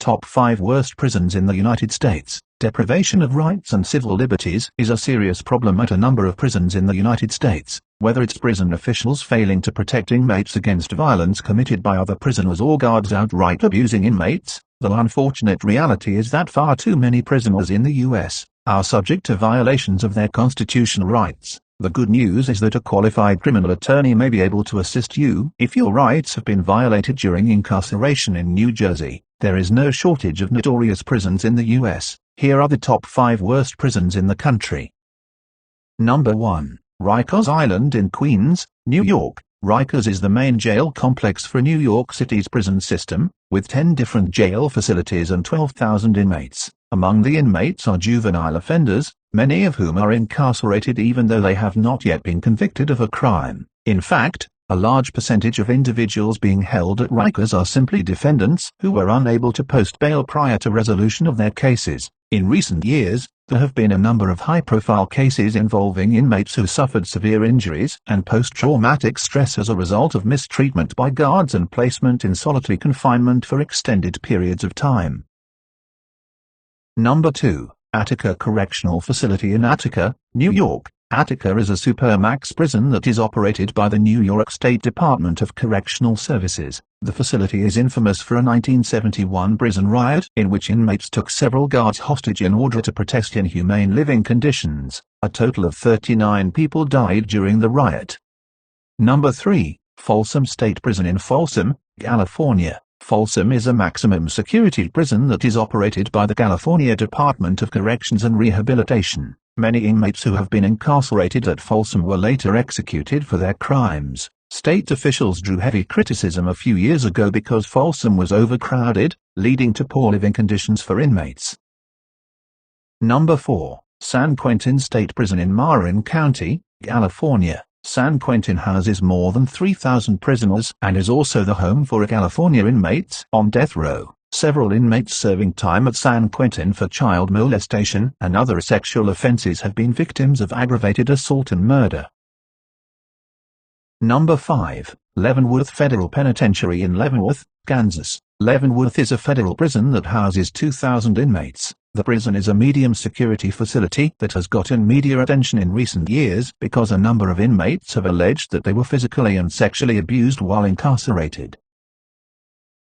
Top 5 Worst Prisons in the United States. Deprivation of rights and civil liberties is a serious problem at a number of prisons in the United States, whether it's prison officials failing to protect inmates against violence committed by other prisoners or guards outright abusing inmates. The unfortunate reality is that far too many prisoners in the U.S. are subject to violations of their constitutional rights. The good news is that a qualified criminal attorney may be able to assist you if your rights have been violated during incarceration in New Jersey. There is no shortage of notorious prisons in the U.S. Here are the top 5 worst prisons in the country. Number 1. Rikers Island in Queens, New York. Rikers is the main jail complex for New York City's prison system, with 10 different jail facilities and 12,000 inmates. Among the inmates are juvenile offenders, many of whom are incarcerated even though they have not yet been convicted of a crime. In fact, a large percentage of individuals being held at Rikers are simply defendants who were unable to post bail prior to resolution of their cases. In recent years, there have been a number of high-profile cases involving inmates who suffered severe injuries and post-traumatic stress as a result of mistreatment by guards and placement in solitary confinement for extended periods of time. Number 2. Attica Correctional Facility in Attica, New York. Attica is a supermax prison that is operated by the New York State Department of Correctional Services. The facility is infamous for a 1971 prison riot in which inmates took several guards hostage in order to protest inhumane living conditions. A total of 39 people died during the riot. Number 3. Folsom State Prison in Folsom, California. Folsom is a maximum security prison that is operated by the California Department of Corrections and Rehabilitation. Many inmates who have been incarcerated at Folsom were later executed for their crimes. State officials drew heavy criticism a few years ago because Folsom was overcrowded, leading to poor living conditions for inmates. Number 4. San Quentin State Prison in Marin County, California. San Quentin houses more than 3,000 prisoners and is also the home for California inmates on death row. Several inmates serving time at San Quentin for child molestation and other sexual offenses have been victims of aggravated assault and murder. Number 5. Leavenworth Federal Penitentiary in Leavenworth, Kansas. Leavenworth is a federal prison that houses 2,000 inmates. The prison is a medium security facility that has gotten media attention in recent years because a number of inmates have alleged that they were physically and sexually abused while incarcerated.